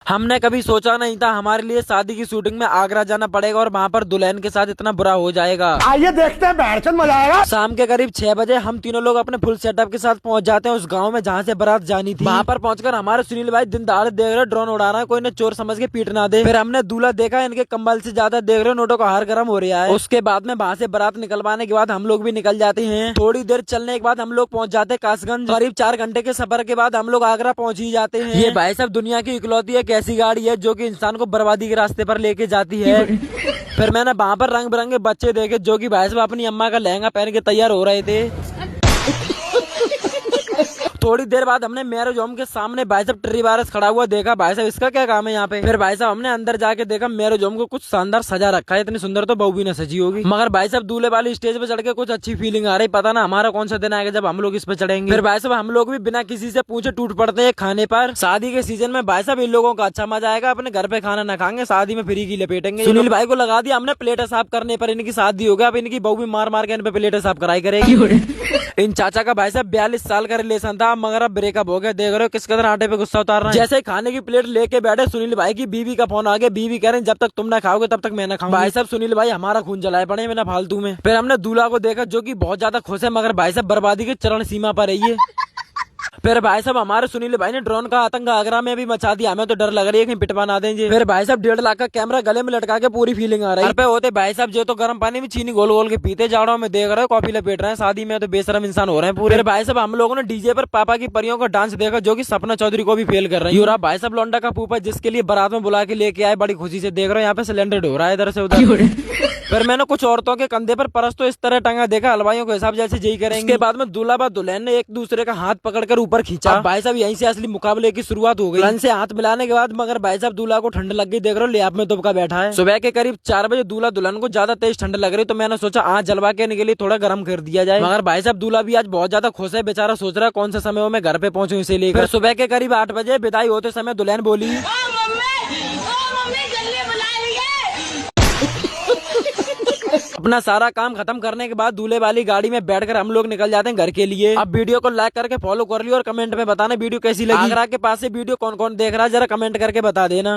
हमने कभी सोचा नहीं था हमारे लिए शादी की शूटिंग में आगरा जाना पड़ेगा और वहाँ पर दुल्हन के साथ इतना बुरा हो जाएगा। आइए देखते हैं, बहरचंद मजा आएगा। शाम के करीब 6 बजे हम तीनों लोग अपने फुल सेटअप के साथ पहुंच जाते हैं उस गांव में जहाँ से बारात जानी थी। वहाँ पर पहुंचकर हमारे सुनील भाई दिन दहाड़े देख रहे ड्रोन उड़ा रहा है, कोई ने चोर समझ के पीट ना दे। फिर हमने दूल्हा देखा, इनके कंबल से ज्यादा देख रहे नोटों का हार गर्म हो रहा है। उसके बाद में वहाँ से बारात निकलवाने के बाद हम लोग भी निकल जाते हैं। थोड़ी देर चलने के बाद हम लोग पहुँच जाते हैं कासगंज। करीब 4 घंटे के सफर के बाद हम लोग आगरा पहुँच ही जाते हैं। ये भाई साहब दुनिया की इकलौती एक ऐसी गाड़ी है जो कि इंसान को बर्बादी के रास्ते पर लेके जाती है। फिर मैंने वहाँ पर रंग बिरंगे बच्चे देखे जो कि भाई साहब अपनी अम्मा का लहंगा पहन के तैयार हो रहे थे। थोड़ी देर बाद हमने मैरिज होम के सामने भाई साहब ट्री बारस खड़ा हुआ देखा। भाई साहब इसका क्या काम है यहाँ पे। फिर भाई साहब हमने अंदर जाके देखा मैरिज होम को कुछ शानदार सजा रखा है, इतनी सुंदर तो बहू भी न सजी होगी। मगर भाई साहब दूल्हे वाली स्टेज पे चढ़ के कुछ अच्छी फीलिंग आ रही, पता ना हमारा कौन सा दिन आएगा जब हम लोग इस पे चढ़ेंगे। फिर भाई साहब हम लोग भी बिना किसी से पूछे टूट पड़ते हैं खाने पर। शादी के सीजन में भाई साहब इन लोगों का अच्छा मजा आएगा, अपने घर पे खाना न खाएंगे, शादी में फ्री की लपेटेंगे। सुनील भाई को लगा दिया हमने प्लेटें साफ करने पर, इनकी शादी हो गया, अब इनकी बहू भी मार मार के इन पे प्लेटें साफ कराई करेगी। इन चाचा का भाई साहब 42 साल का रिलेशन था, मगर अब ब्रेकअप हो गया। देख रहे हो किस कदर आटे पे गुस्सा उतार रहा है। जैसे खाने की प्लेट लेके बैठे सुनील भाई की बीवी का फोन आ गया। बीवी कह रहे हैं जब तक तुम ना खाओगे तब तक मैं ना खाऊंगा। भाई साहब सुनील भाई हमारा खून जलाए पड़े बिना फालतू में। फिर हमने दूल्हा को देखा जो कि बहुत ज्यादा खुश है, मगर भाई साहब बर्बादी की चरण सीमा पर है। फिर भाई साहब हमारे सुनील भाई ने ड्रोन का आतंक आगरा में भी मचा दिया, हमें तो डर लग रही है कहीं पिटवा ना देंगे। फिर भाई साहब 1.5 लाख का कैमरा गले में लटका के पूरी फीलिंग आ रही है। घर पे होते भाई साहब जो तो गर्म पानी में चीनी घोल घोल के पीते, जाड़ों में देख रहे हो कॉफी लपेट रहे हैं, शादी में तो बेशरम इंसान हो रहे हैं पूरे। फिर भाई साहब हम लोगों ने डीजे पर पापा की परियों का डांस देखा जो कि सपना चौधरी को भी फेल कर रहे हैं। यूरा भाई साहब लौंडा का फूफा जिसके लिए बारात में बुला के लेके आए, बड़ी खुशी से देख रहे हो यहाँ पे सिलेंडर ढो रहा है इधर से उधर। फिर मैंने कुछ औरतों के कंधे पर परस तो इस तरह टंगा देखा, हलवाइयों के हिसाब जैसे यही करेंगे। इसके बाद में दूल्हा व दुल्हन ने एक दूसरे का हाथ पकड़कर ऊपर खींचा। भाई साहब यहीं से असली मुकाबले की शुरुआत हो गई। दुल्हन से हाथ मिलाने के बाद मगर भाई साहब दूल्हा को ठंड लग गई, देख रहे हो लिहाफ में दुबका बैठा है। सुबह के करीब 4 बजे दूल्हा दुल्हन को ज्यादा तेज ठंड लग रही, तो मैंने सोचा आज जलवा के लिए थोड़ा गर्म कर दिया जाए। मगर भाई साहब दूल्हा भी आज बहुत ज्यादा खुश है, बेचारा सोच रहा है कौन सा समय हो मैं घर पे पहुंचूं इसे लेकर। सुबह के करीब 8 बजे विदाई होते समय दुल्हन बोली अपना सारा काम खत्म करने के बाद दूल्हे वाली गाड़ी में बैठकर हम लोग निकल जाते हैं घर के लिए। अब वीडियो को लाइक करके फॉलो कर लियो और कमेंट में बताना वीडियो कैसी लगी। आगरा के पास से वीडियो कौन कौन देख रहा है जरा कमेंट करके बता देना।